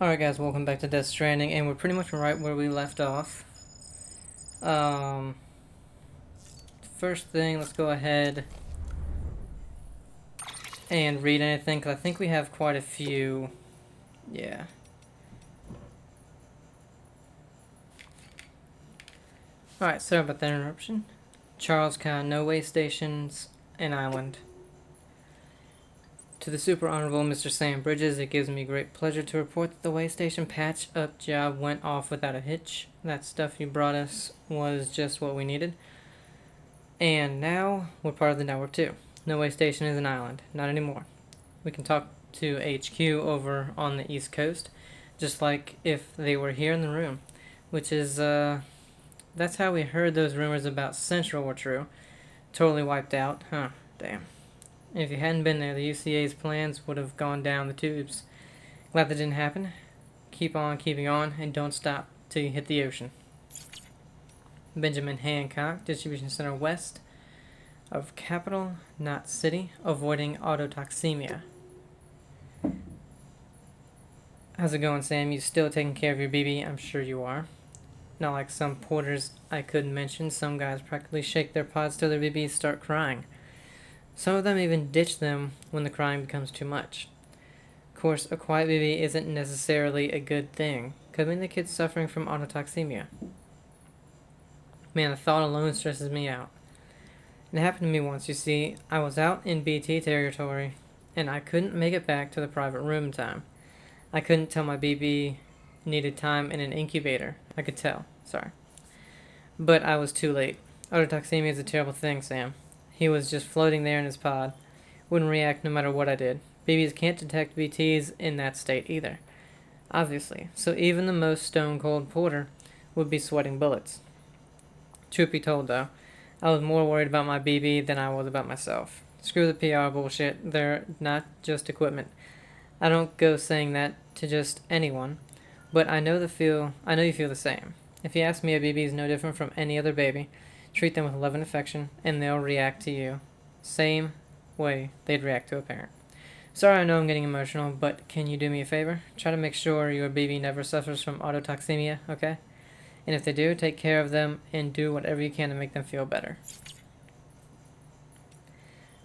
Alright guys, welcome back to Death Stranding, and we're pretty much right where we left off. Um, First thing, let's go ahead and read anything, because I think we have quite a few. Yeah. Alright, sorry about that interruption. Charles Khan, no way stations, an island. To the Super Honorable Mr. Sam Bridges, it gives me great pleasure to report that the way station patch-up job went off without a hitch. That stuff you brought us was just what we needed. And now we're part of the network too. No way station is an island. Not anymore. We can talk to HQ over on the East Coast, just like if they were here in the room. Which is, that's how we heard those rumors about Central were true. Totally wiped out. Huh, damn. If you hadn't been there, the UCA's plans would have gone down the tubes. Glad that didn't happen. Keep on keeping on, and don't stop till you hit the ocean. Benjamin Hancock, Distribution Center West of Capital, not City, avoiding autotoxemia. How's it going, Sam? You still taking care of your BB? I'm sure you are. Not like some porters I could mention. Some guys practically shake their pods till their BBs start crying. Some of them even ditch them when the crying becomes too much. Of course, a quiet BB isn't necessarily a good thing. Could mean the kid's suffering from autotoxemia. Man, the thought alone stresses me out. It happened to me once, you see. I was out in BT territory, and I couldn't make it back to the private room in time. I couldn't tell my BB needed time in an incubator. I could tell, sorry. But I was too late. Autotoxemia is a terrible thing, Sam. He was just floating there in his pod. Wouldn't react no matter what I did. BBs can't detect BTs in that state either. Obviously. So even the most stone-cold porter would be sweating bullets. Truth be told, though, I was more worried about my BB than I was about myself. Screw the PR bullshit. They're not just equipment. I don't go saying that to just anyone, but I know you feel the same. If you ask me, a BB is no different from any other baby. Treat them with love and affection, and they'll react to you. Same way they'd react to a parent. Sorry, I know I'm getting emotional, but can you do me a favor? Try to make sure your baby never suffers from autotoxemia, okay? And if they do, take care of them and do whatever you can to make them feel better.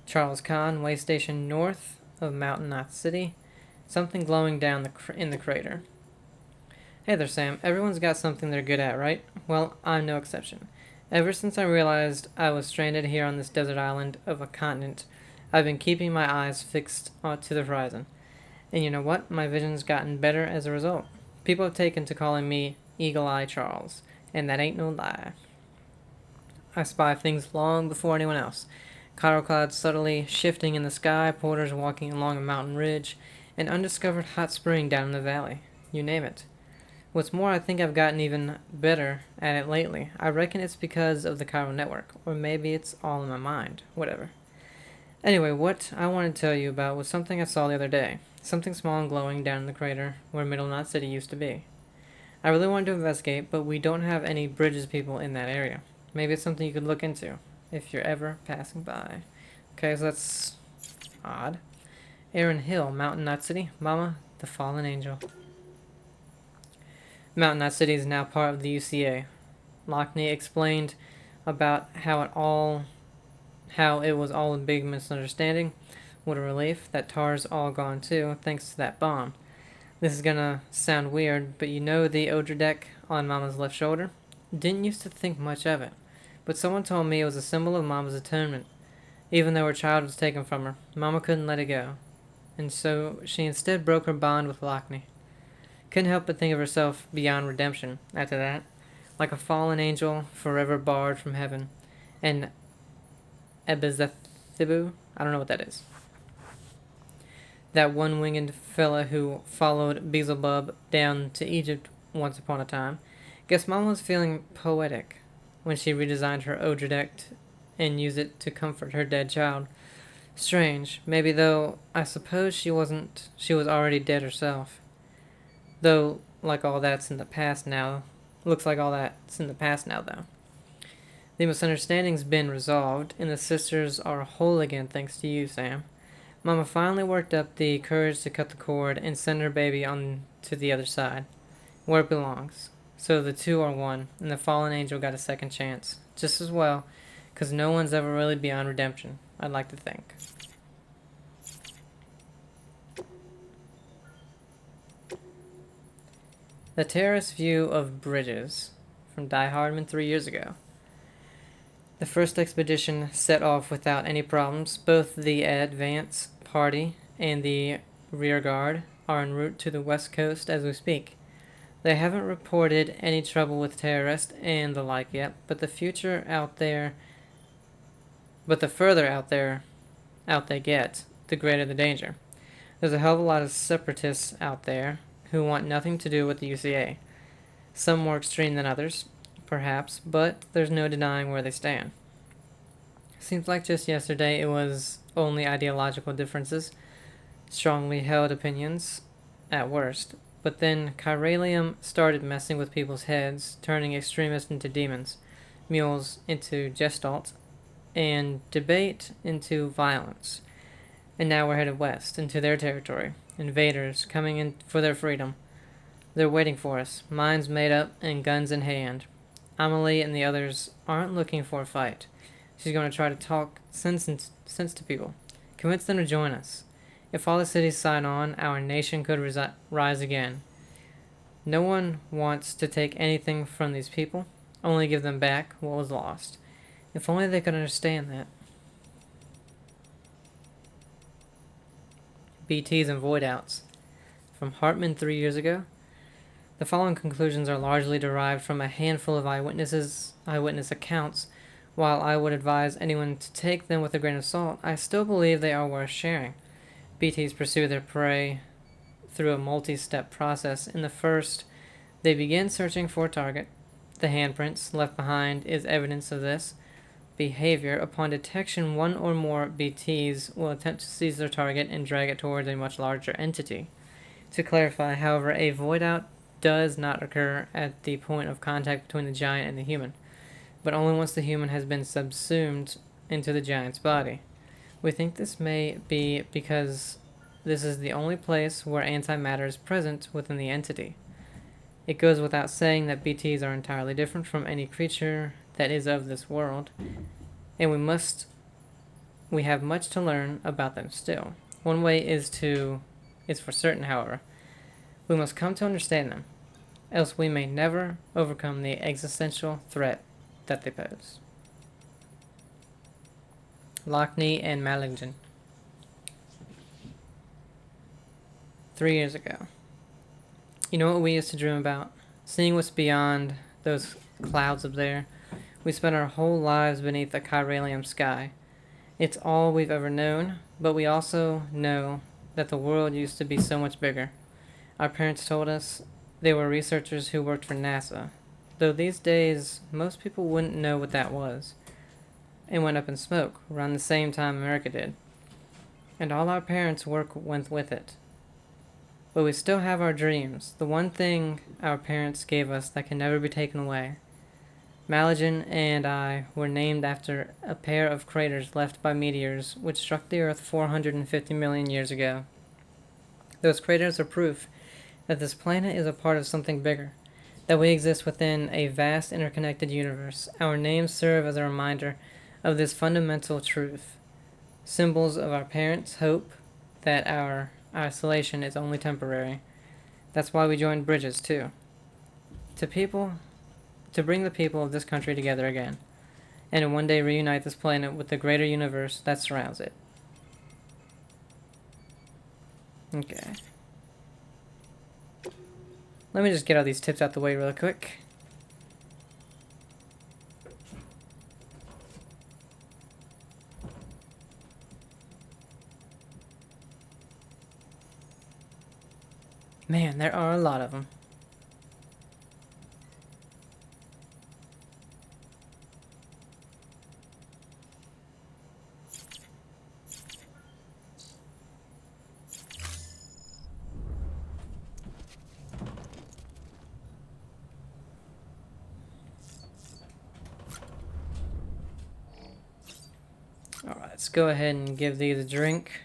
Charles Khan, way station north of Mountain Knot City. Something glowing down in the crater. Hey there, Sam. Everyone's got something they're good at, right? Well, I'm no exception. Ever since I realized I was stranded here on this desert island of a continent, I've been keeping my eyes fixed to the horizon. And you know what? My vision's gotten better as a result. People have taken to calling me Eagle Eye Charles, and that ain't no lie. I spy things long before anyone else. Cloud clouds subtly shifting in the sky, porters walking along a mountain ridge, an undiscovered hot spring down in the valley. You name it. What's more, I think I've gotten even better at it lately. I reckon it's because of the chiral network, or maybe it's all in my mind. Whatever. Anyway, what I wanted to tell you about was something I saw the other day. Something small and glowing down in the crater where Middle Knot City used to be. I really wanted to investigate, but we don't have any Bridges people in that area. Maybe it's something you could look into if you're ever passing by. Okay, so that's odd. Aaron Hill, Mountain Knot City. Mama, the fallen angel. Mountain Knot City is now part of the UCA. Lockney explained about how it was all a big misunderstanding. What a relief. That Tar's all gone too, thanks to that bomb. This is gonna sound weird, but you know the Odra deck on Mama's left shoulder? Didn't used to think much of it, but someone told me it was a symbol of Mama's atonement. Even though her child was taken from her, Mama couldn't let it go, and so she instead broke her bond with Lockney. Couldn't help but think of herself beyond redemption after that, like a fallen angel forever barred from heaven. And Ebezathibu, I don't know what that is. That one-winged fella who followed Beelzebub down to Egypt once upon a time. Guess Mom was feeling poetic when she redesigned her Odra deck and used it to comfort her dead child. Strange, maybe, though I suppose she was already dead herself. Though, like all that's in the past now. Looks like all that's in the past now, though. The misunderstanding's been resolved, and the sisters are whole again thanks to you, Sam. Mama finally worked up the courage to cut the cord and send her baby on to the other side, where it belongs. So the two are one, and the fallen angel got a second chance. Just as well, because no one's ever really beyond redemption, I'd like to think. The terrace view of bridges from Die Hardman 3 years ago. The first expedition set off without any problems. Both the advance party and the rear guard are en route to the west coast as we speak. They haven't reported any trouble with terrorists and the like yet, but the further out they get, the greater the danger. There's a hell of a lot of separatists out there who want nothing to do with the UCA. Some more extreme than others, perhaps, but there's no denying where they stand. Seems like just yesterday it was only ideological differences, strongly held opinions, at worst. But then Chiralium started messing with people's heads, turning extremists into demons, mules into gestalts, and debate into violence. And now we're headed west, into their territory. Invaders coming in for their freedom. They're waiting for us, minds made up and guns in hand. Amelie and the others aren't looking for a fight. She's going to try to talk sense to people, convince them to join us. If all the cities sign on, our nation could rise again. No one wants to take anything from these people, only give them back what was lost. If only they could understand that. BTs and void outs. From Hartman 3 years ago. The following conclusions are largely derived from a handful of eyewitness accounts. While I would advise anyone to take them with a grain of salt, I still believe they are worth sharing. BTs pursue their prey through a multi-step process. In the first, they begin searching for a target. The handprints left behind is evidence of this behavior. Upon detection, one or more BTs will attempt to seize their target and drag it towards a much larger entity. To clarify, however, a void out does not occur at the point of contact between the giant and the human, but only once the human has been subsumed into the giant's body. We think this may be because this is the only place where antimatter is present within the entity. It goes without saying that BTs are entirely different from any creature that is of this world, and we have much to learn about them still. One way is for certain, however. We must come to understand them, else we may never overcome the existential threat that they pose. Lockney and Malingen. 3 years ago. You know what we used to dream about? Seeing what's beyond those clouds up there. We spent our whole lives beneath a chiralium sky. It's all we've ever known, but we also know that the world used to be so much bigger. Our parents told us they were researchers who worked for NASA, though these days most people wouldn't know what that was. It went up in smoke around the same time America did, and all our parents' work went with it. But we still have our dreams, the one thing our parents gave us that can never be taken away. Malingen and I were named after a pair of craters left by meteors which struck the Earth 450 million years ago. Those craters are proof that this planet is a part of something bigger, that we exist within a vast interconnected universe. Our names serve as a reminder of this fundamental truth, symbols of our parents' hope that our isolation is only temporary. That's why we joined bridges too. To bring the people of this country together again, and to one day reunite this planet with the greater universe that surrounds it. Okay. Let me just get all these tips out the way real quick. Man, there are a lot of them. Alright, let's go ahead and give these a drink.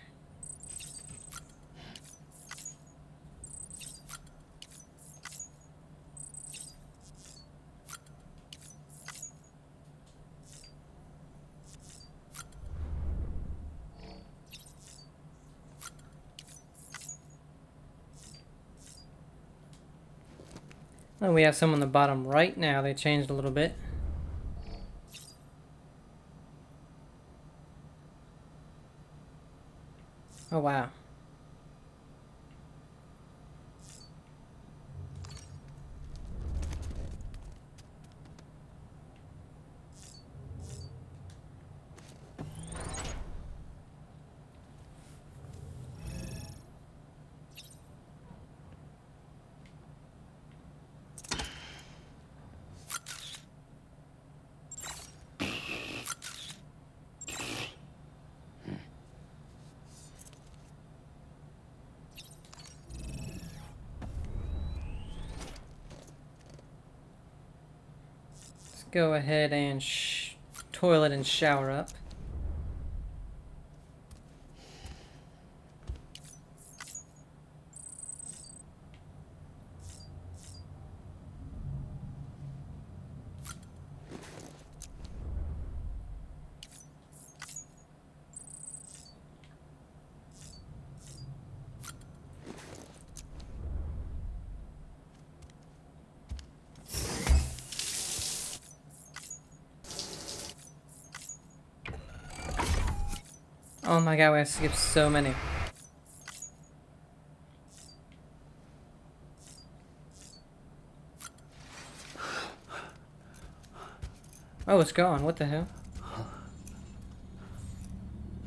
Oh, we have some on the bottom right now. They changed a little bit. Oh, wow. Let's go ahead and toilet and shower up. Oh my god, we have skipped so many. Oh, it's gone. What the hell?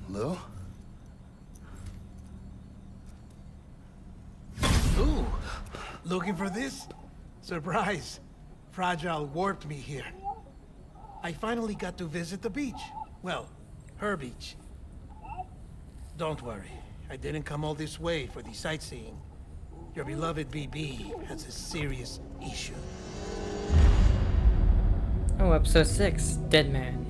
Lou? Ooh, looking for this? Surprise. Fragile warped me here. I finally got to visit the beach. Well, her beach. Don't worry, I didn't come all this way for the sightseeing. Your beloved BB has a serious issue. Oh, episode 6, Deadman.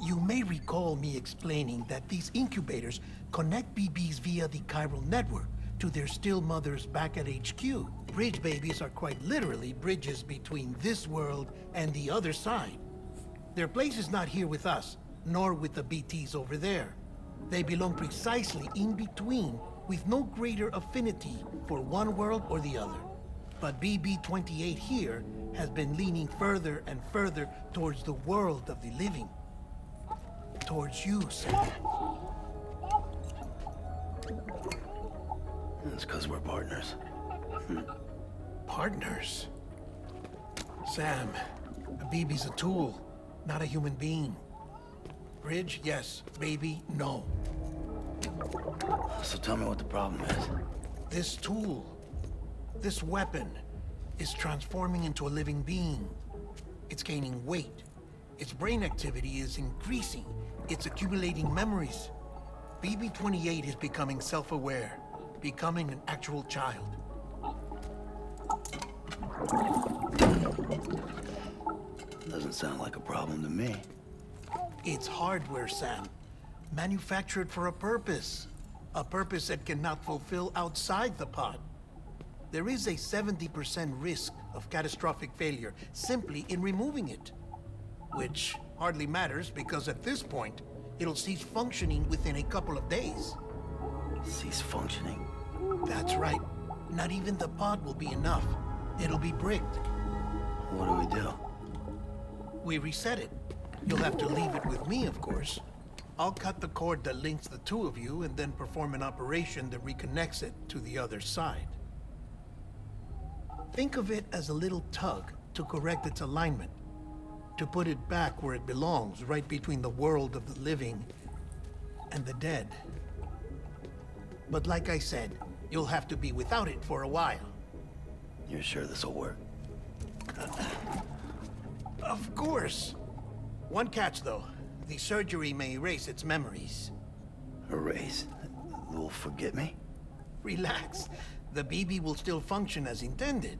You may recall me explaining that these incubators connect BBs via the chiral network to their still mothers back at HQ. Bridge babies are quite literally bridges between this world and the other side. Their place is not here with us, nor with the BTs over there. They belong precisely in between, with no greater affinity for one world or the other. But BB-28 here has been leaning further and further towards the world of the living. Towards you, Sam. It's because we're partners. Partners? Sam, a BB's a tool, not a human being. Bridge, yes. Baby, no. So tell me what the problem is. This tool, this weapon, is transforming into a living being. It's gaining weight. Its brain activity is increasing. It's accumulating memories. BB-28 is becoming self-aware, becoming an actual child. Doesn't sound like a problem to me. It's hardware, Sam. Manufactured for a purpose. A purpose it cannot fulfill outside the pod. There is a 70% risk of catastrophic failure simply in removing it. Which hardly matters because at this point, it'll cease functioning within a couple of days. Cease functioning? That's right. Not even the pod will be enough. It'll be bricked. What do we do? We reset it. You'll have to leave it with me, of course. I'll cut the cord that links the two of you and then perform an operation that reconnects it to the other side. Think of it as a little tug to correct its alignment, to put it back where it belongs, right between the world of the living and the dead. But like I said, you'll have to be without it for a while. You're sure this'll work? Of course. One catch, though. The surgery may erase its memories. Erase? Will forget me? Relax. The BB will still function as intended.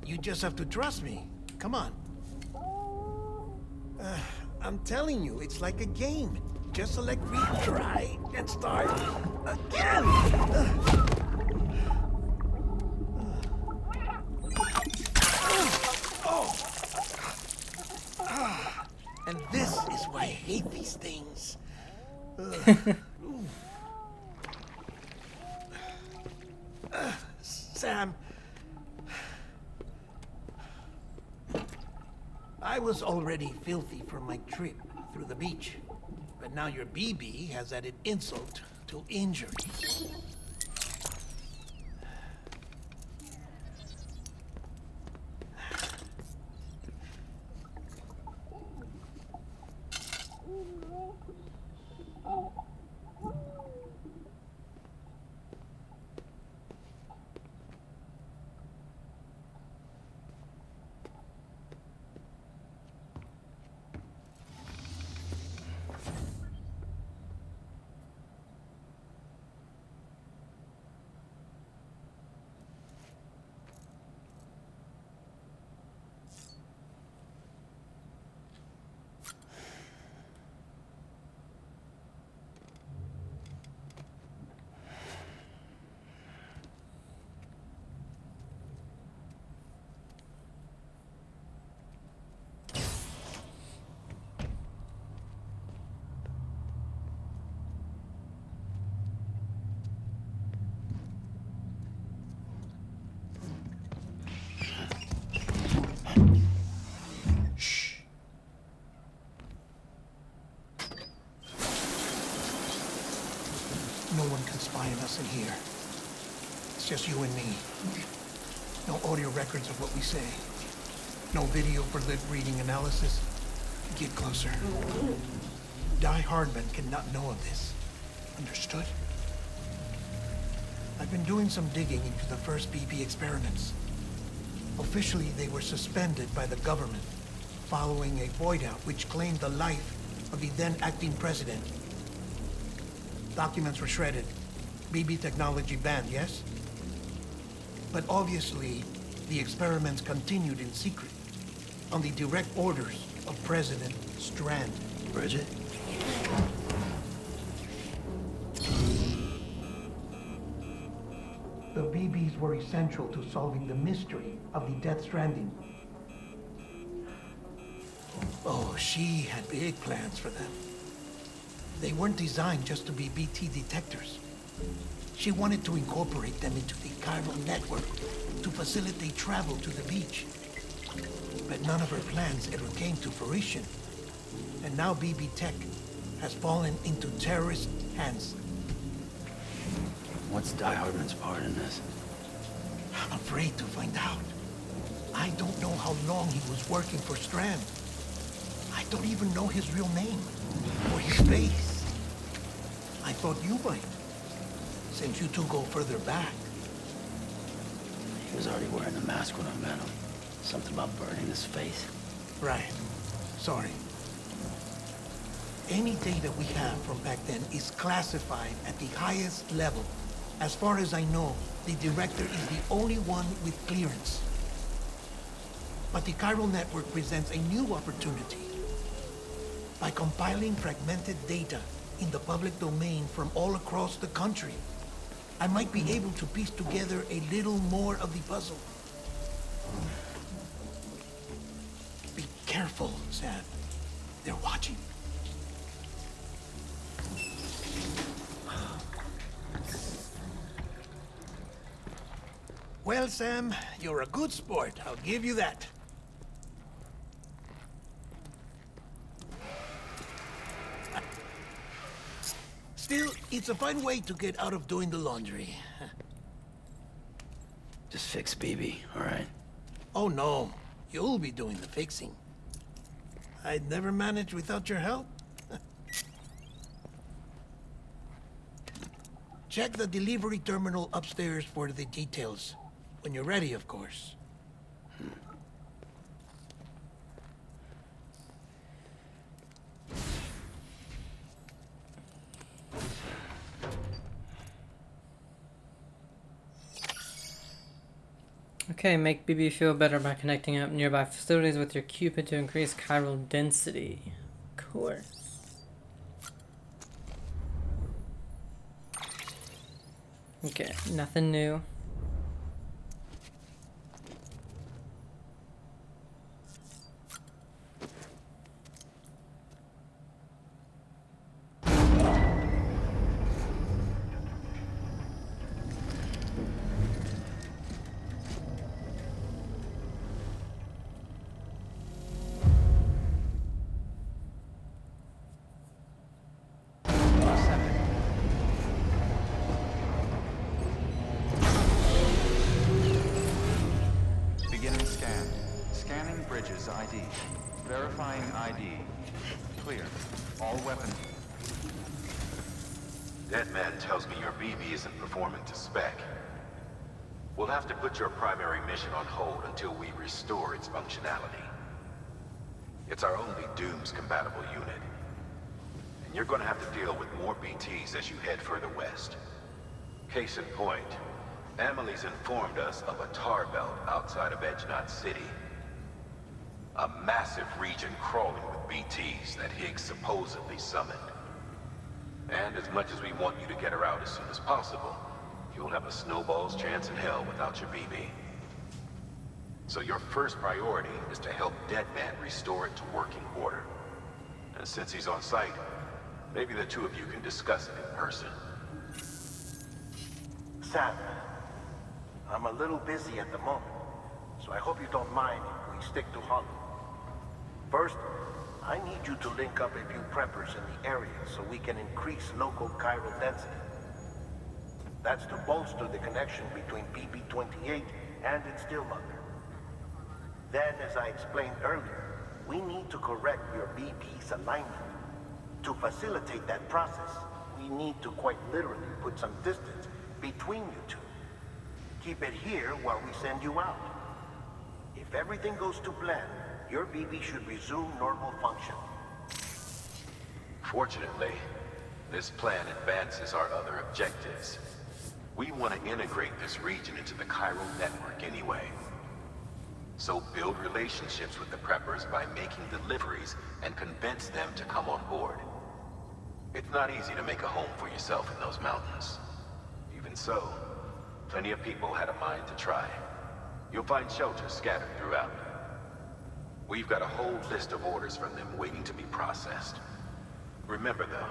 You just have to trust me. Come on. I'm telling you, it's like a game. Just select retry and start again. And this is why I hate these things. was already filthy from my trip through the beach. But now your BB has added insult to injury. No one can spy on us in here. It's just you and me. No audio records of what we say. No video for lip reading analysis. Get closer. Die Hardman cannot know of this. Understood? I've been doing some digging into the first BB experiments. Officially, they were suspended by the government following a void out which claimed the life of the then acting president. Documents were shredded. BB technology banned, yes? But obviously, the experiments continued in secret, on the direct orders of President Strand. Bridget? The BBs were essential to solving the mystery of the Death Stranding. Oh, she had big plans for them. They weren't designed just to be BT detectors. She wanted to incorporate them into the chiral network to facilitate travel to the beach. But none of her plans ever came to fruition. And now BB Tech has fallen into terrorist hands. What's Die Hardman's part in this? I'm afraid to find out. I don't know how long he was working for Strand. I don't even know his real name or his face. I thought you might, since you two go further back. He was already wearing the mask when I met him. Something about burning his face. Right. Sorry. Any data we have from back then is classified at the highest level. As far as I know, the director is the only one with clearance. But the chiral network presents a new opportunity. By compiling fragmented data in the public domain from all across the country, I might be able to piece together a little more of the puzzle. Be careful, Sam. They're watching. Well, Sam, you're a good sport. I'll give you that. Still, it's a fine way to get out of doing the laundry. Just fix BB, all right? Oh, no. You'll be doing the fixing. I'd never manage without your help. Check the delivery terminal upstairs for the details. When you're ready, of course. Okay, make BB feel better by connecting up nearby facilities with your Cupid to increase chiral density. Of course. Okay, nothing new. Deadman tells me your BB isn't performing to spec. We'll have to put your primary mission on hold until we restore its functionality. It's our only Dooms-compatible unit. And you're gonna have to deal with more BTs as you head further west. Case in point, Amelie's informed us of a tar belt outside of Edgenot City. A massive region crawling with BTs that Higgs supposedly summoned. And as much as we want you to get her out as soon as possible, you'll have a snowball's chance in hell without your BB. So your first priority is to help Deadman restore it to working order. And since he's on site, maybe the two of you can discuss it in person. Sam, I'm a little busy at the moment, so I hope you don't mind if we stick to Hollow. First, I need you to link up a few preppers in the area so we can increase local chiral density. That's to bolster the connection between BB-28 and its stillmother. Then, as I explained earlier, we need to correct your BB's alignment. To facilitate that process, we need to quite literally put some distance between you two. Keep it here while we send you out. If everything goes to plan, your BB should resume normal function. Fortunately, this plan advances our other objectives. We want to integrate this region into the chiral network anyway. So build relationships with the preppers by making deliveries and convince them to come on board. It's not easy to make a home for yourself in those mountains. Even so, plenty of people had a mind to try. You'll find shelters scattered throughout. We've got a whole list of orders from them waiting to be processed. Remember, though,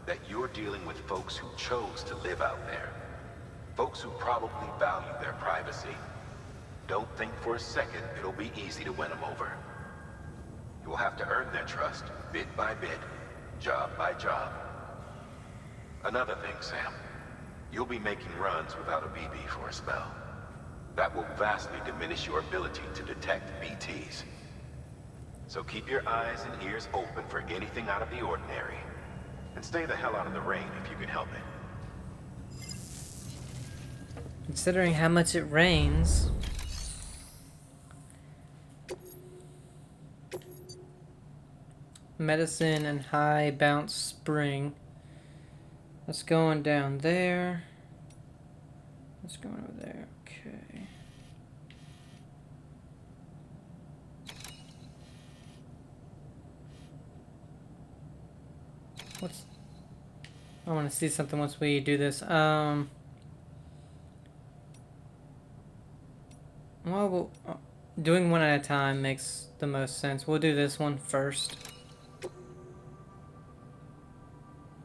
that you're dealing with folks who chose to live out there. Folks who probably value their privacy. Don't think for a second it'll be easy to win them over. You'll have to earn their trust, bit by bit, job by job. Another thing, Sam. You'll be making runs without a BB for a spell. That will vastly diminish your ability to detect BTs. So keep your eyes and ears open for anything out of the ordinary. And stay the hell out of the rain if you can help it. Considering how much it rains. Medicine and High Bounce Spring. Let's go on down there. Let's go over there. Okay. What's... I want to see something once we do this. Well, doing one at a time makes the most sense. We'll do this one first.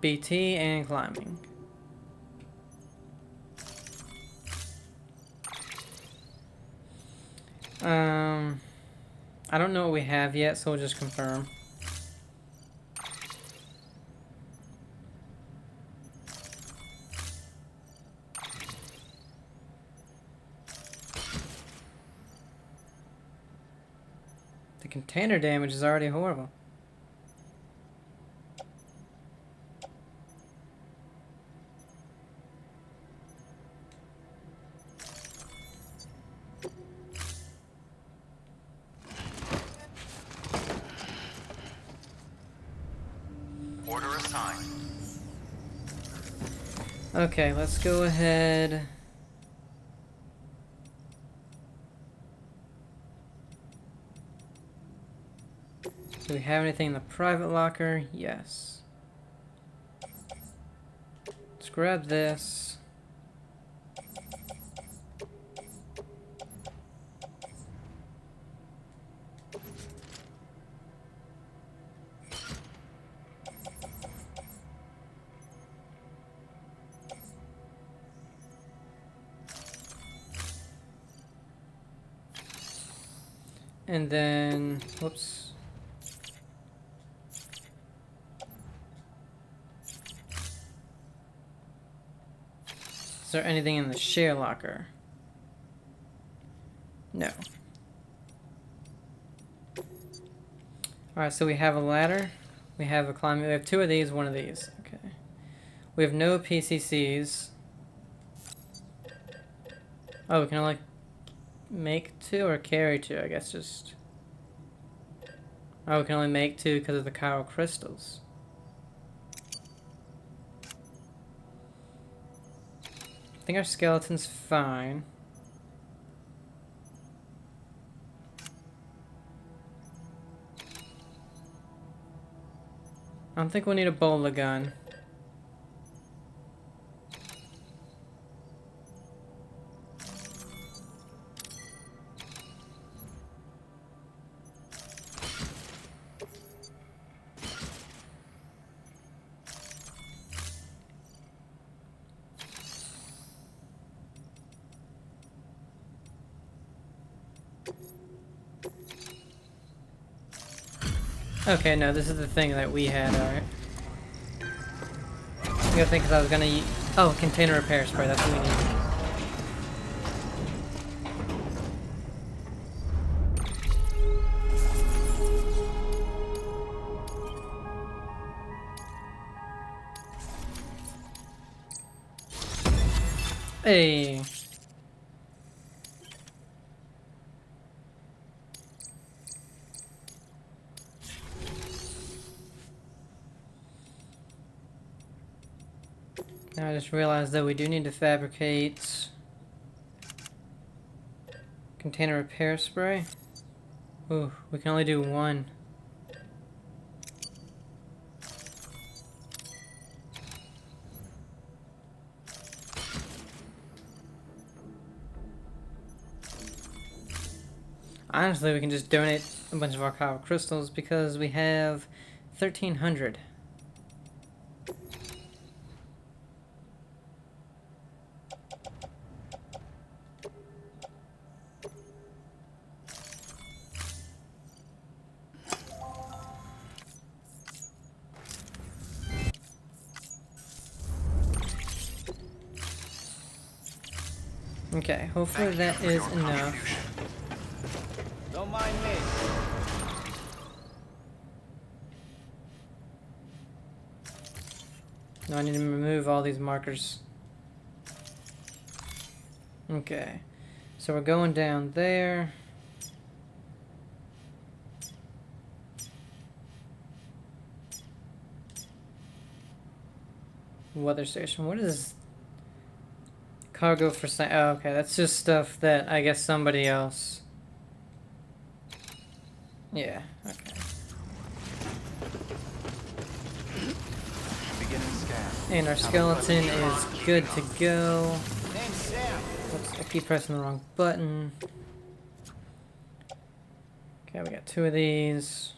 BT and climbing. I don't know what we have yet, so we'll just confirm. The container damage is already horrible. Order assigned. Okay, let's go ahead. Do we have anything in the private locker? Yes. Let's grab this. And then, whoops. Is there anything in the share locker? No. Alright, so we have a ladder. We have a climbing. We have two of these, one of these. Okay. We have no PCCs. Oh, we can only make 2 or carry 2, I guess just... Oh, we can only make 2 because of the chiral crystals. I think our skeleton's fine. I don't think we'll need a bola gun. Okay, no, this is the thing that we had, alright. I gotta think, because I was gonna use... Oh, container repair spray, that's what we need. Hey. Now I just realized that we do need to fabricate container repair spray. Ooh, we can only do 1. Honestly, we can just donate a bunch of our chiral crystals because we have 1,300. Okay, hopefully that is enough. Don't mind me. Now I need to remove all these markers. Okay, so we're going down there. Weather station, what is cargo for oh, okay, that's just stuff that I guess somebody else. Yeah, okay. Beginning scan. And our skeleton is good to go. Name's Sam. Oops, I keep pressing the wrong button. Okay, we got 2 of these.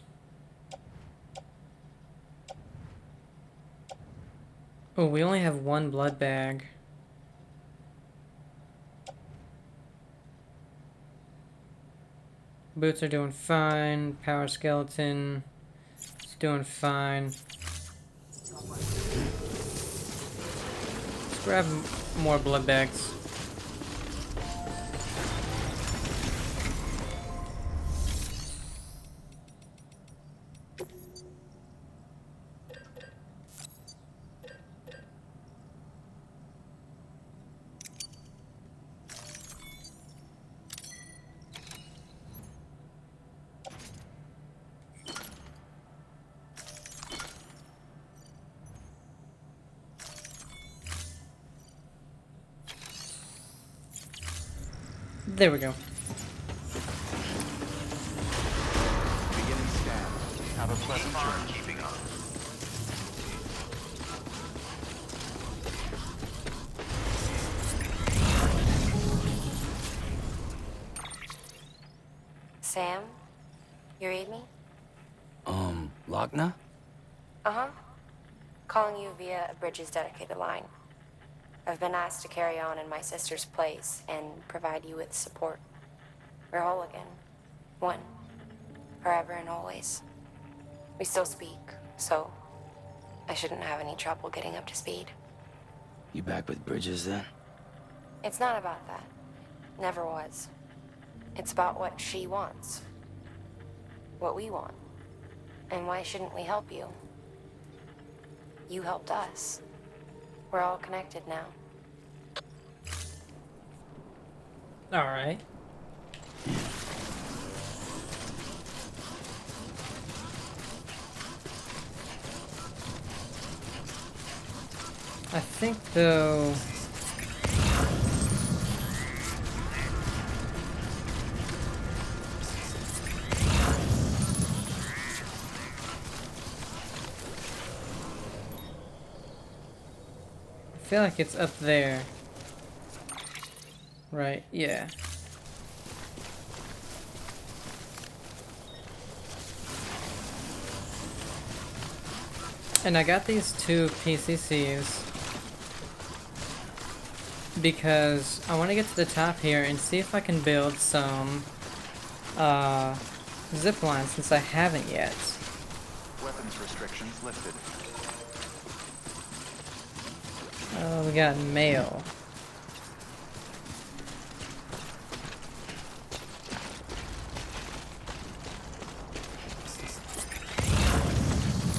Oh, we only have 1 blood bag. Boots are doing fine. Power skeleton is doing fine. Let's grab more blood bags. There we go. Beginning scan. Have a pleasant journey. Keeping up. Sam? You read me? Lochna? Uh-huh. Calling you via a Bridges dedicated line. I've been asked to carry on in my sister's place and provide you with support. We're whole again. One. Forever and always. We still speak, so I shouldn't have any trouble getting up to speed. You back with Bridges then? It's not about that. Never was. It's about what she wants. What we want. And why shouldn't we help you? You helped us. We're all connected now. Alright. I think though... I feel like it's up there. Right, yeah. And I got these two PCCs because I want to get to the top here and see if I can build some zip lines since I haven't yet. Weapons restrictions lifted. Oh, we got mail.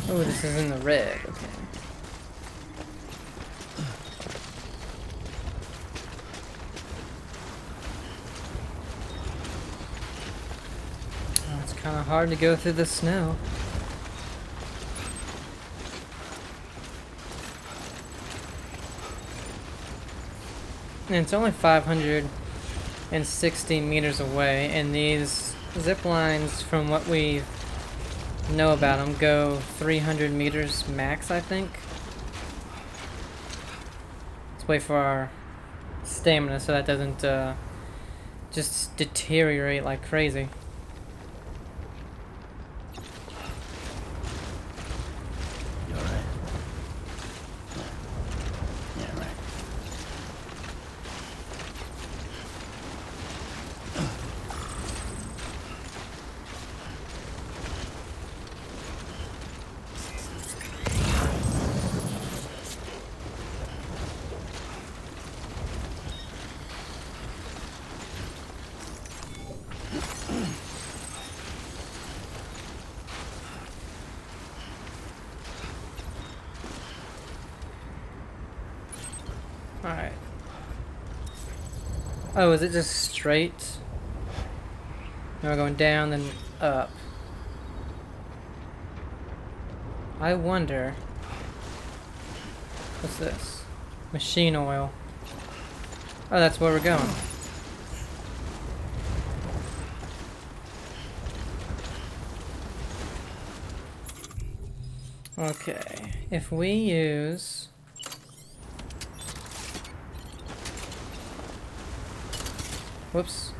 Oh, this is in the red. Okay. Oh, it's kind of hard to go through the snow. And it's only 560 meters away, and these zip lines, from what we know about them, go 300 meters max, I think. Let's wait for our stamina so that doesn't just deteriorate like crazy. You alright? Yeah, right. Alright. Oh, is it just straight? Now we're going down and up. I wonder... What's this? Machine oil. Oh, that's where we're going. Okay. If we use... Whoops.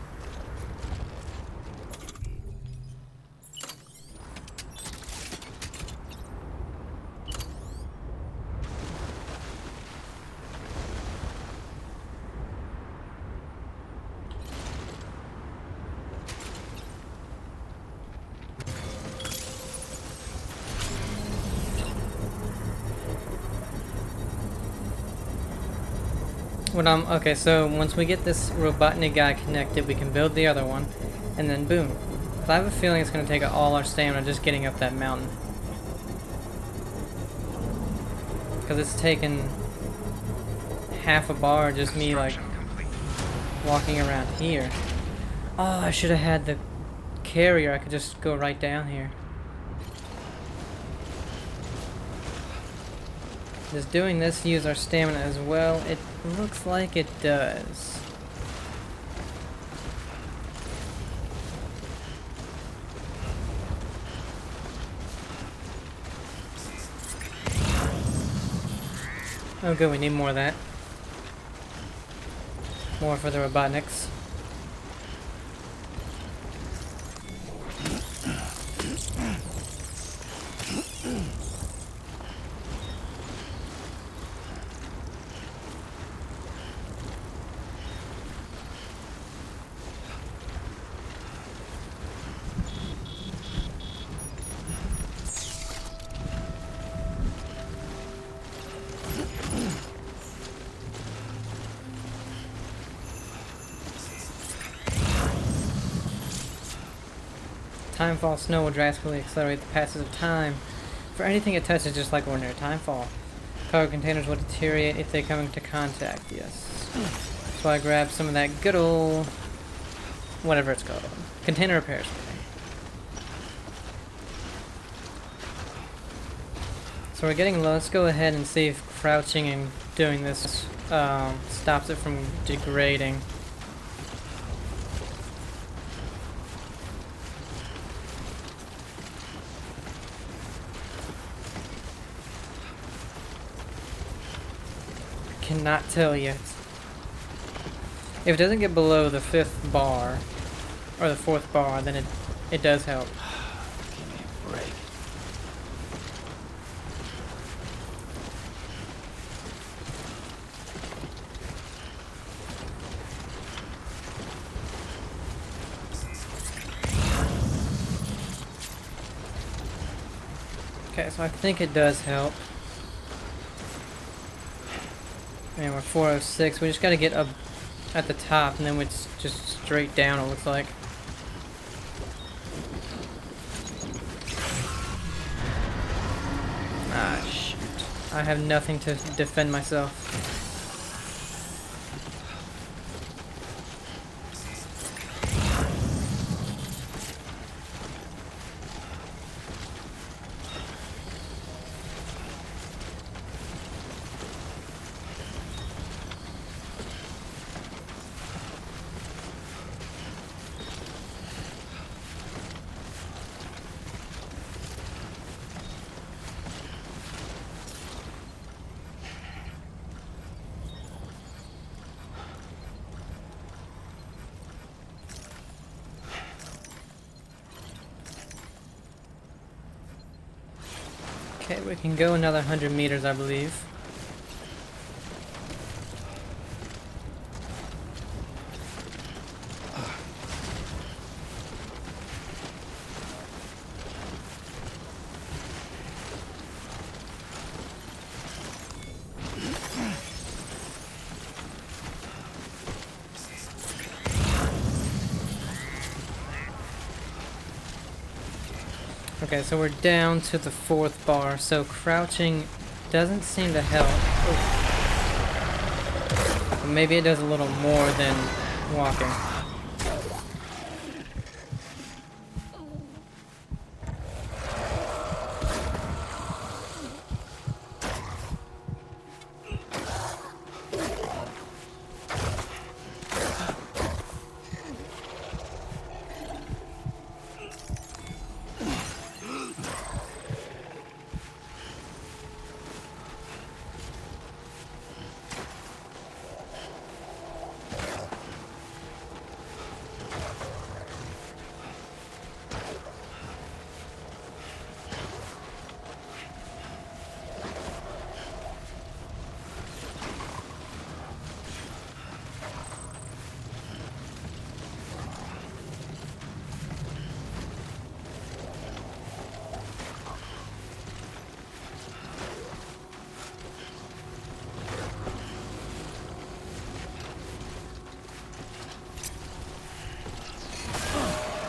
Okay, so once we get this Robotnik guy connected, we can build the other one, and then boom. But I have a feeling it's going to take all our stamina just getting up that mountain. Because it's taken half a bar, just me, like, walking around here. Oh, I should have had the carrier. I could just go right down here. Does doing this use our stamina as well? It looks like it does. Oh good, we need more of that. More for the Robotniks. Timefall snow will drastically accelerate the passage of time for anything it touches, just like ordinary timefall. Cargo containers will deteriorate if they come into contact, yes. So I grabbed some of that good old... whatever it's called. Container repairs. So we're getting low. Let's go ahead and see if crouching and doing this stops it from degrading. Cannot tell yet. If it doesn't get below the 5th bar, or the 4th bar, then it does help. Give me a break. Okay, so I think it does help. And we're 406. We just gotta get up at the top, and then it's just straight down, it looks like. Ah, shoot. I have nothing to defend myself. Okay, we can go another 100 meters, I believe. Okay, so we're down to the 4th bar, so crouching doesn't seem to help. But maybe it does a little more than walking.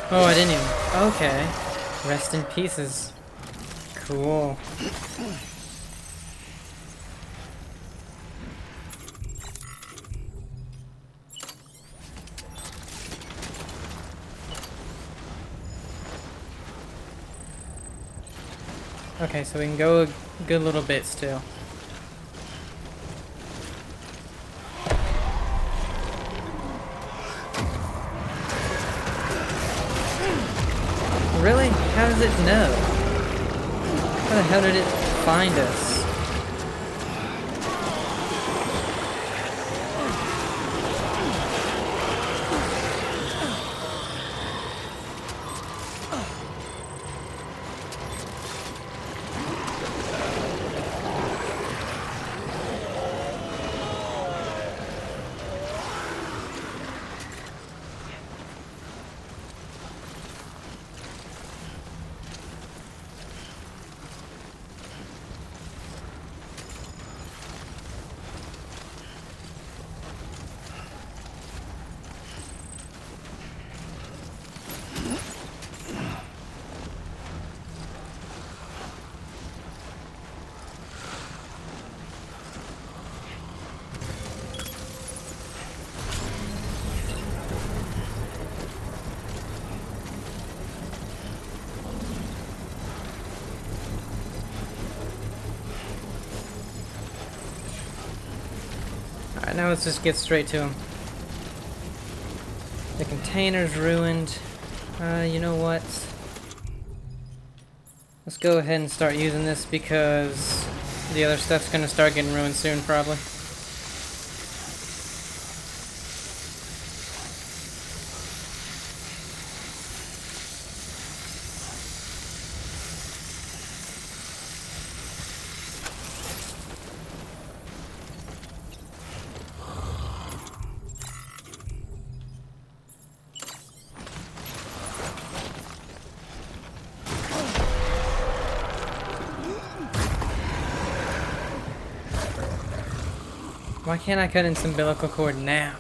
Oh, I didn't even... Okay. Rest in pieces. Cool. Okay, so we can go a good little bit still. Really? How does it know? How the hell did it find us? Alright, now let's just get straight to him. The container's ruined. You know what? Let's go ahead and start using this because the other stuff's gonna start getting ruined soon, probably. Why can't I cut in some umbilical cord now?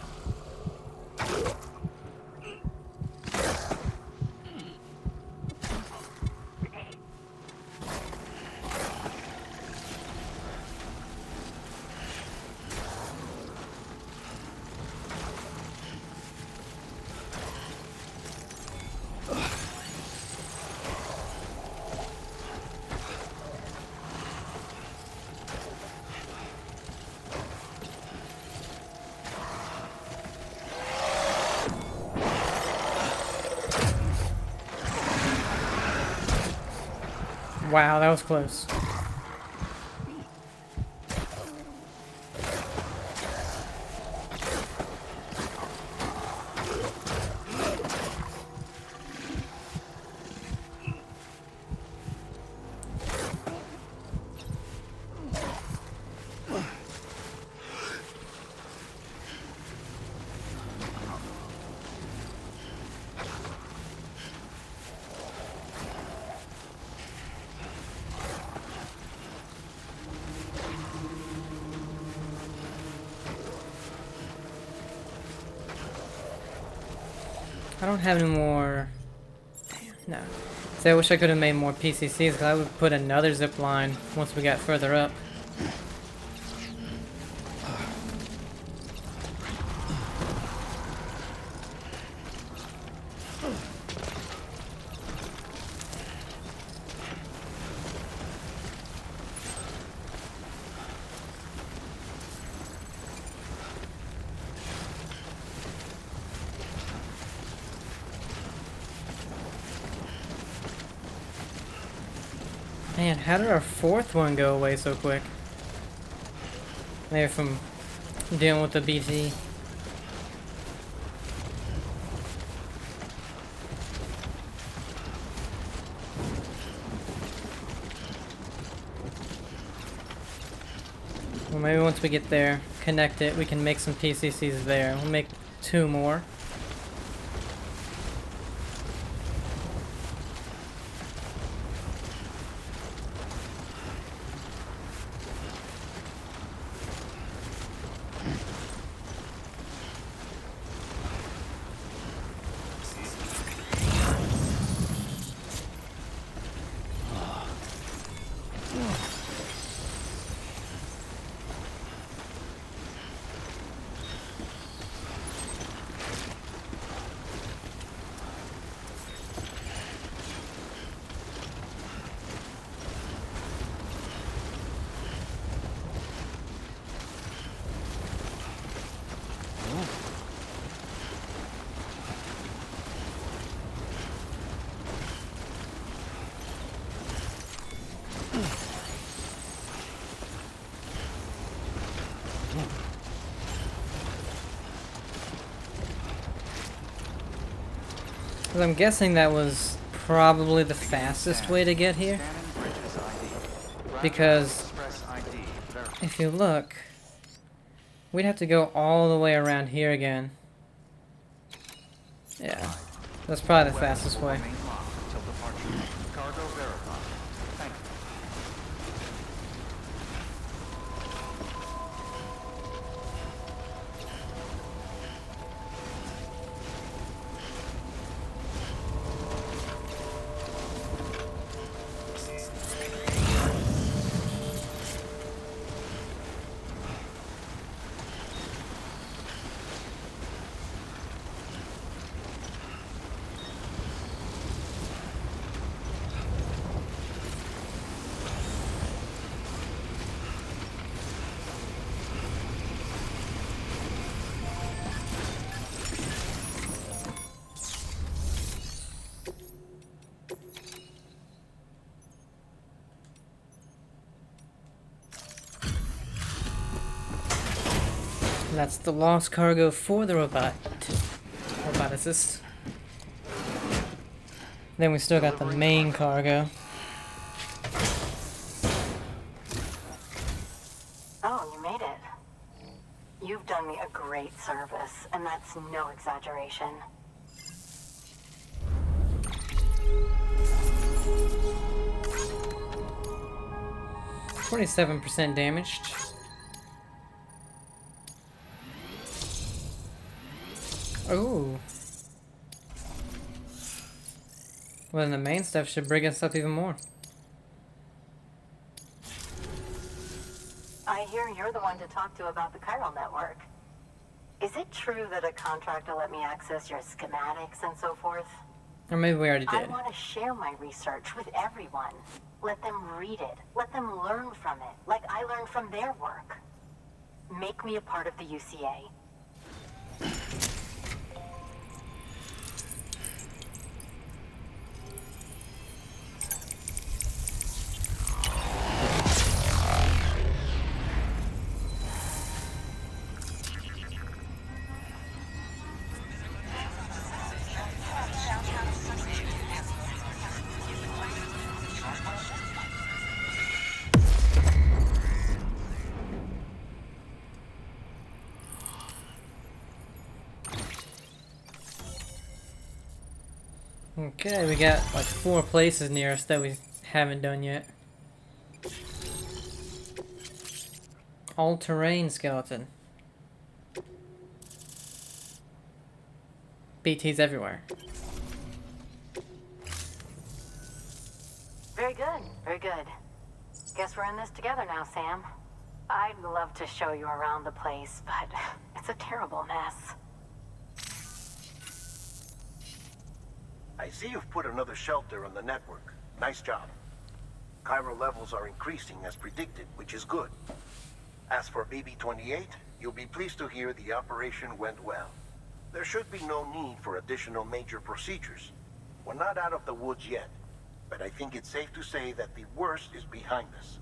Wow, that was close. I don't have any more. No. See, I wish I could have made more PCCs because I would put another zip line once we got further up. Man, how did our fourth one go away so quick? Maybe from dealing with the BT. Well, maybe once we get there, connect it, we can make some PCCs there. We'll make 2 more. Because I'm guessing that was probably the fastest way to get here. Because if you look, we'd have to go all the way around here again. Yeah, that's probably the fastest way. That's the lost cargo for the roboticist. Then we still got the main cargo. Oh, you made it. You've done me a great service, and that's no exaggeration. 27% damaged. Oh. Well, then the main stuff should bring us up even more. I hear you're the one to talk to about the chiral network. Is it true that a contractor let me access your schematics and so forth? Or maybe we already I did. want to share my research with everyone. Let them read it. Let them learn from it, like I learned from their work. Make me a part of the UCA. Okay, we got like 4 places near us that we haven't done yet. All-terrain skeleton. BT's everywhere. Very good, very good. Guess we're in this together now, Sam. I'd love to show you around the place, but it's a terrible mess. I see you've put another shelter on the network. Nice job. Chiral levels are increasing as predicted, which is good. As for BB-28, you'll be pleased to hear the operation went well. There should be no need for additional major procedures. We're not out of the woods yet, but I think it's safe to say that the worst is behind us.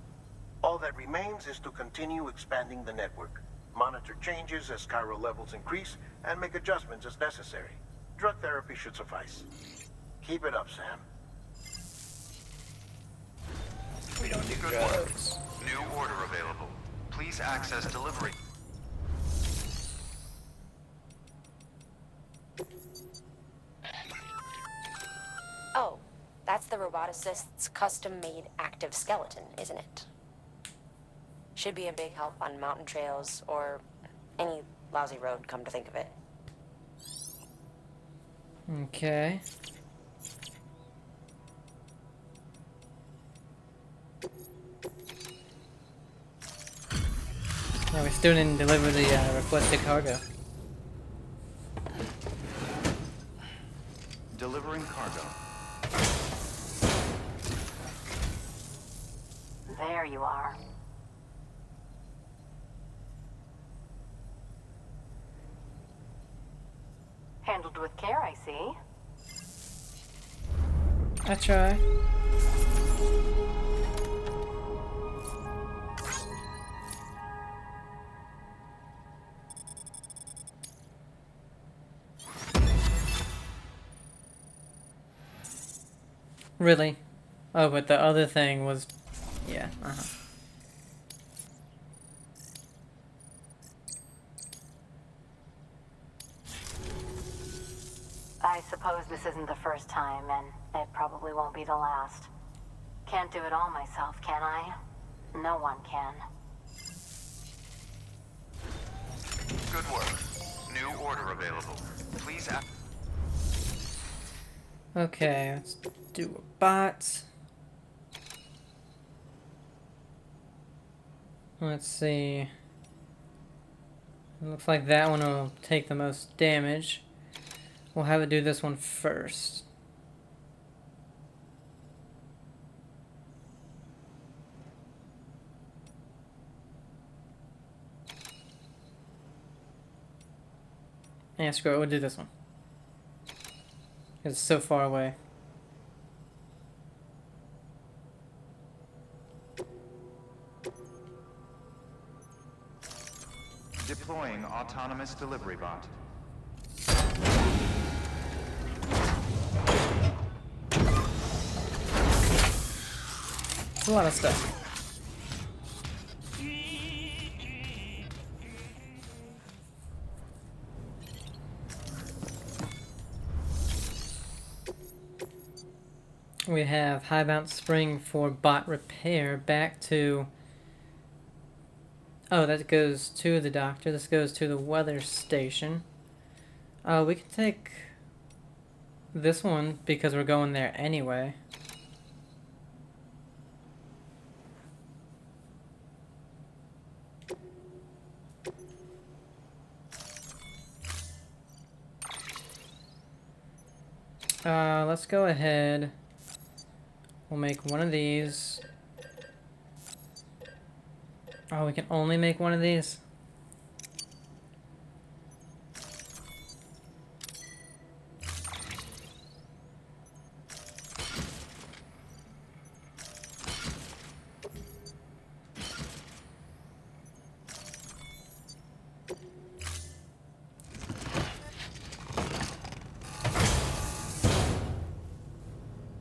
All that remains is to continue expanding the network, monitor changes as chiral levels increase, and make adjustments as necessary. Drug therapy should suffice. Keep it up, Sam. We don't do Good drugs. work. New order available. Please access delivery. Oh, that's the roboticist's custom-made active skeleton, isn't it? Should be a big help on mountain trails or any lousy road, come to think of it. Okay. Yeah, we still didn't deliver the requested cargo. Delivering cargo. There you are. Handled with care, I see. I try. Really? Oh, but the other thing was... Yeah, I suppose this isn't the first time, and it probably won't be the last. Can't do it all myself, can I? No one can. Good work. New order available. Please Okay, let's do a bot. Let's see. It looks like that one will take the most damage. We'll have it do this one first. Yeah, screw it, we'll do this one. It's so far away. Deploying autonomous delivery bot. It's a lot of stuff. We have high bounce spring for bot repair. Back to... Oh, that goes to the doctor. This goes to the weather station. We can take this one because we're going there anyway. Let's go ahead. We'll make one of these. Oh, we can only make one of these?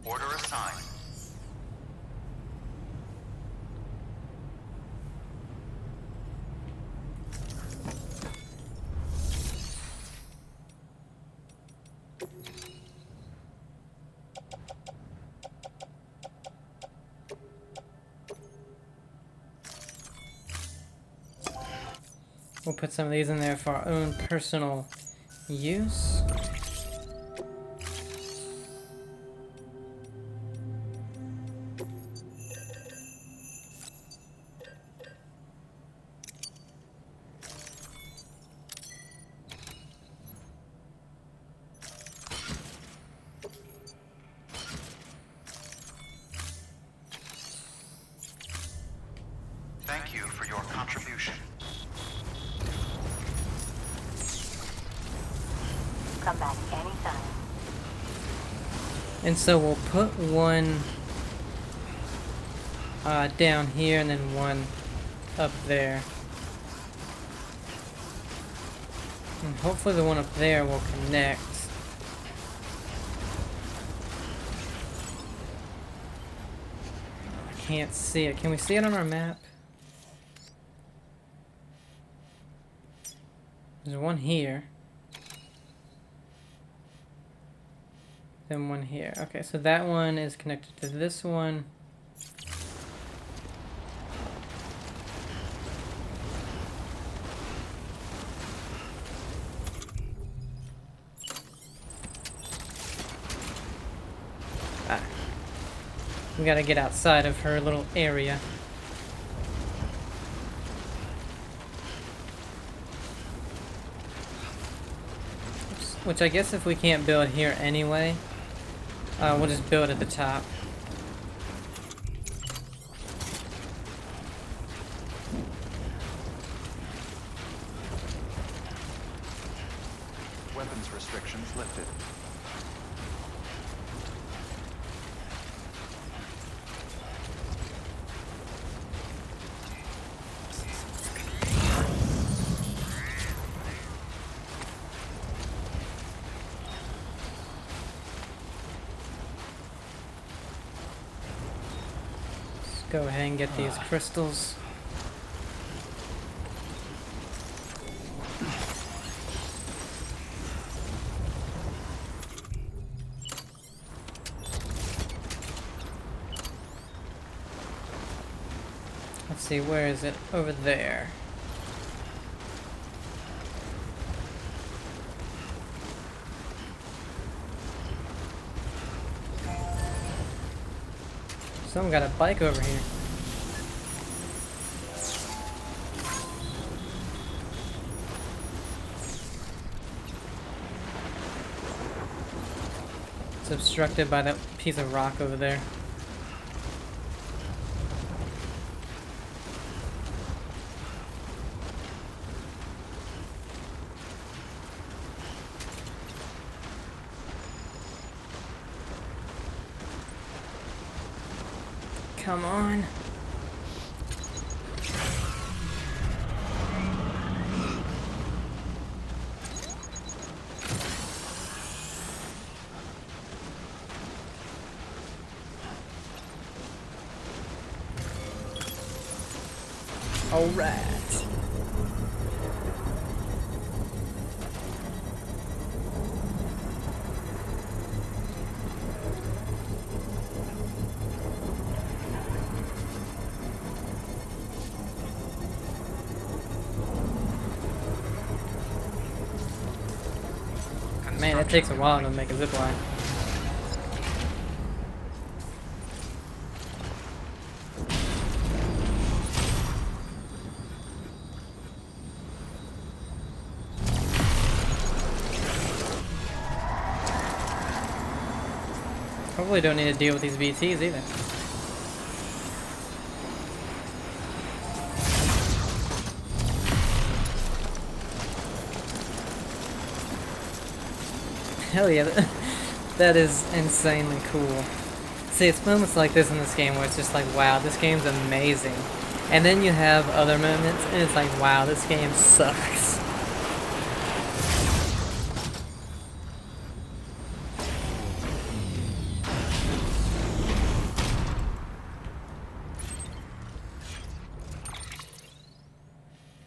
Order assigned. We'll put some of these in there for our own personal use. Thank you for your contribution. Come back anytime. And so we'll put one down here and then one up there. And hopefully the one up there will connect. I can't see it. Can we see it on our map? There's one here. Then one here. Okay, so that one is connected to this one. Ah. We gotta get outside of her little area. Which I guess if we can't build here anyway, we'll just build at the top. Weapons restrictions lifted. Go ahead and get these crystals. Let's see, where is it? Over there. Someone got a bike over here. It's obstructed by that piece of rock over there. Come on. Alright. Man, it takes a while to make a zip line. Probably don't need to deal with these VTs either. Hell yeah, that is insanely cool. See, it's moments like this in this game where it's just like, wow, this game's amazing. And then you have other moments, and it's like, wow, this game sucks.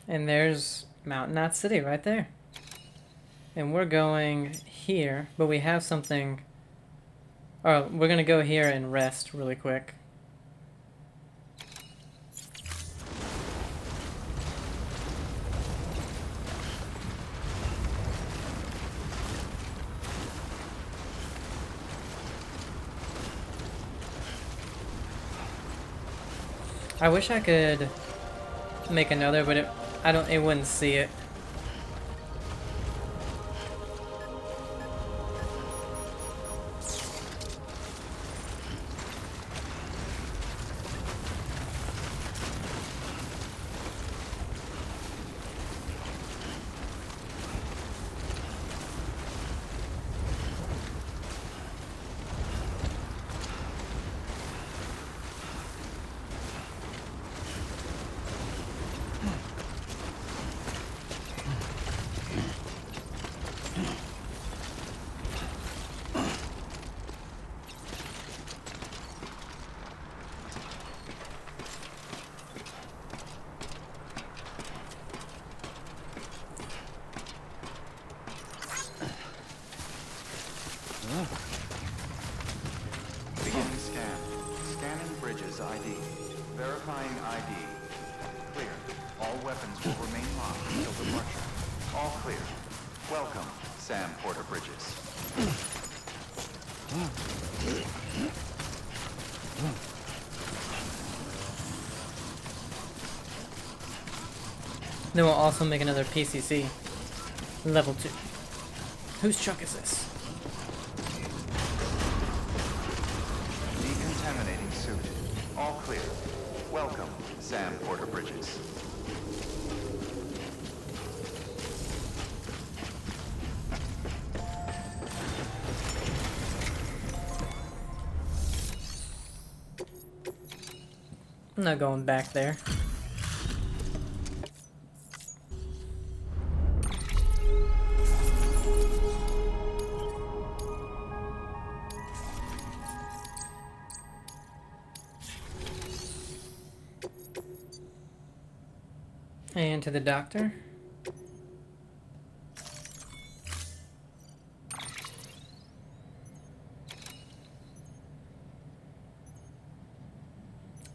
And there's Mountain Knot City right there. And we're going here, but we have something. Oh, we're gonna go here and rest really quick. I wish I could make another, but it wouldn't see it. Beginning scan. Scanning bridges ID. Verifying ID. Clear. All weapons will remain locked until departure. All clear. Welcome, Sam Porter Bridges. Then we'll also make another PCC. Level 2. Whose truck is this? Decontaminating suit. All clear. Welcome, Sam Porter Bridges. I'm not going back there. And to the doctor.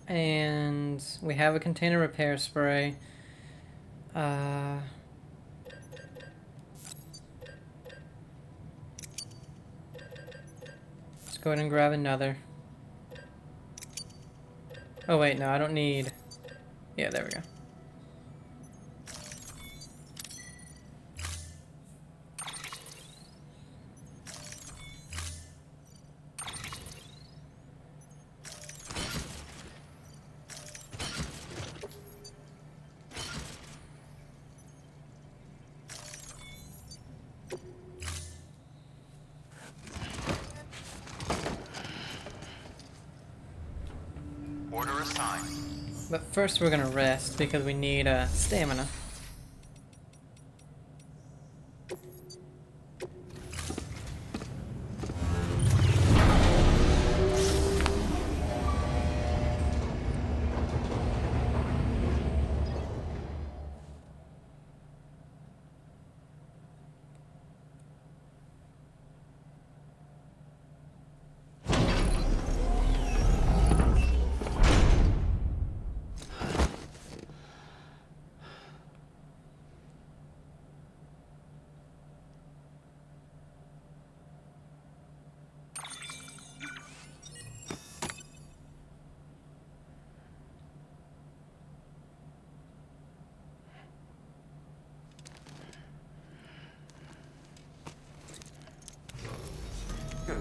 And we have a container repair spray. Let's go ahead and grab another. Oh wait, no, I don't need... Yeah, there we go. Order assigned. But first we're gonna rest because we need stamina.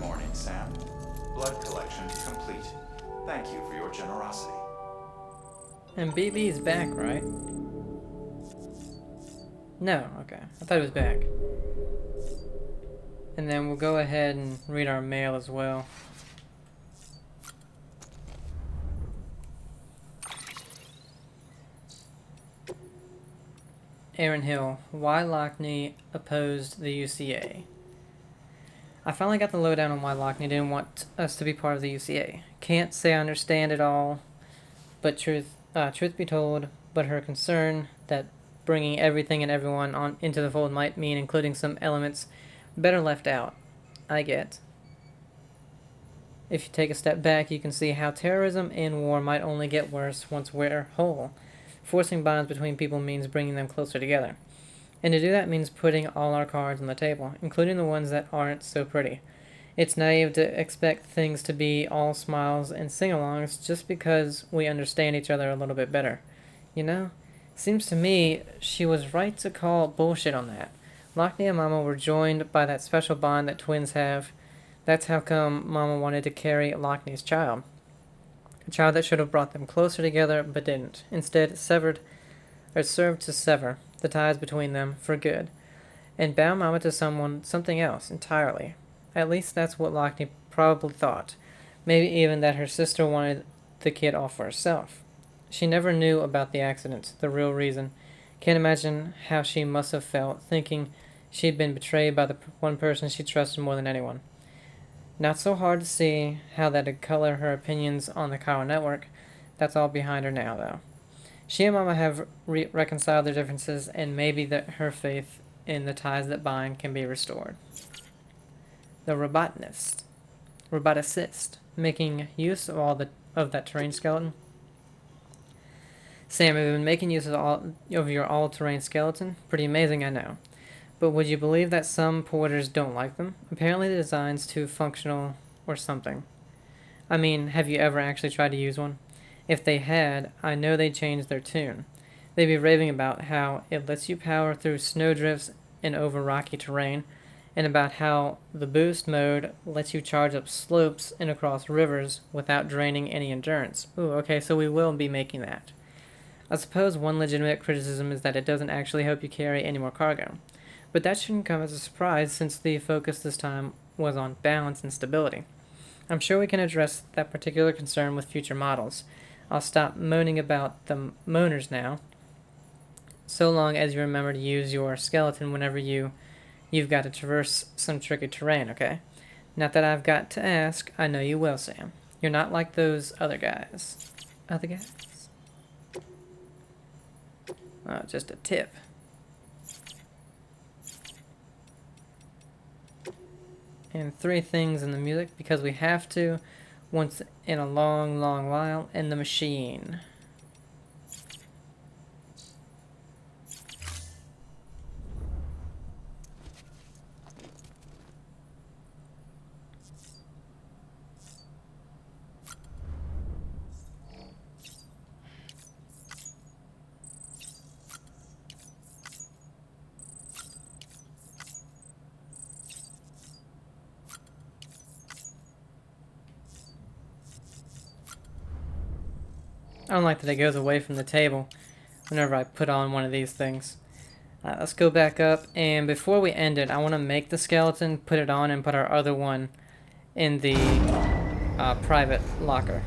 Good morning, Sam. Blood collection complete. Thank you for your generosity. And BB's back, right? No, okay. I thought he was back. And then we'll go ahead and read our mail as well. Aaron Hill, why Lockney opposed the UCA. I finally got the lowdown on why Lockney didn't want us to be part of the UCA. Can't say I understand it all, but truth be told, but her concern that bringing everything and everyone on into the fold might mean including some elements better left out. I get. If you take a step back, you can see how terrorism and war might only get worse once we're whole. Forcing bonds between people means bringing them closer together. And to do that means putting all our cards on the table, including the ones that aren't so pretty. It's naive to expect things to be all smiles and sing-alongs just because we understand each other a little bit better. You know? Seems to me she was right to call bullshit on that. Lockney and Mama were joined by that special bond that twins have. That's how come Mama wanted to carry Lockney's child. A child that should have brought them closer together, but didn't. Instead, served to sever the ties between them for good, and bound Mama to something else entirely. At least that's what Lockney probably thought. Maybe even that her sister wanted the kid all for herself. She never knew about the accident, the real reason. Can't imagine how she must have felt, thinking she'd been betrayed by the one person she trusted more than anyone. Not so hard to see how that'd color her opinions on the Chiral Network. That's all behind her now, though. She and Mama have reconciled their differences, and maybe that her faith in the ties that bind can be restored. The roboticist, making use of that terrain skeleton. Sam, have you been making use of your all-terrain skeleton? Pretty amazing, I know. But would you believe that some porters don't like them? Apparently the design's too functional or something. I mean, have you ever actually tried to use one? If they had, I know they'd change their tune. They'd be raving about how it lets you power through snowdrifts and over rocky terrain, and about how the boost mode lets you charge up slopes and across rivers without draining any endurance. Ooh, okay, so we will be making that. I suppose one legitimate criticism is that it doesn't actually help you carry any more cargo. But that shouldn't come as a surprise since the focus this time was on balance and stability. I'm sure we can address that particular concern with future models. I'll stop moaning about the moaners now, so long as you remember to use your skeleton whenever you've got to traverse some tricky terrain, okay? Not that I've got to ask, I know you will, Sam. You're not like those other guys. Other guys? Oh, just a tip. And 3 things in the music, because we have to, once in a long, long while, in the machine. I don't like that it goes away from the table whenever I put on one of these things. Let's go back up, and before we end it, I want to make the skeleton, put it on, and put our other one in the private locker.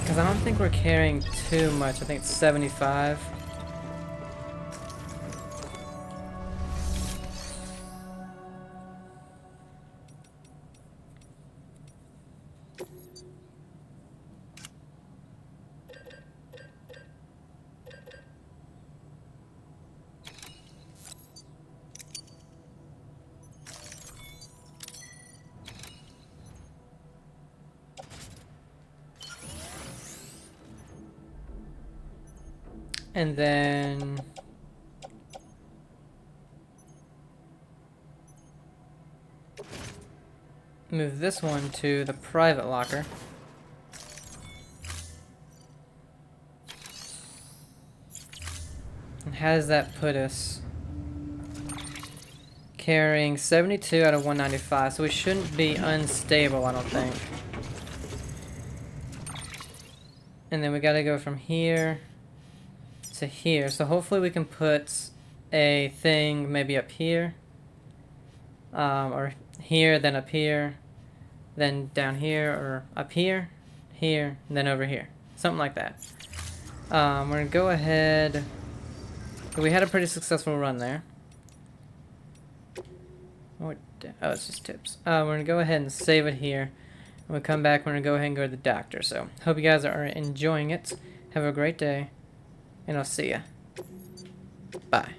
Because I don't think we're carrying too much. I think it's 75. And then move this one to the private locker. And how does that put us? Carrying 72 out of 195, so we shouldn't be unstable, I don't think. And then we gotta go from here to here. So hopefully we can put a thing maybe up here. Or here, then up here. Then down here, or up here, here, and then over here. Something like that. We're gonna go ahead. We had a pretty successful run there. Oh, it's just tips. We're gonna go ahead and save it here. When we come back, we're gonna go ahead and go to the doctor. So, hope you guys are enjoying it. Have a great day, and I'll see ya. Bye.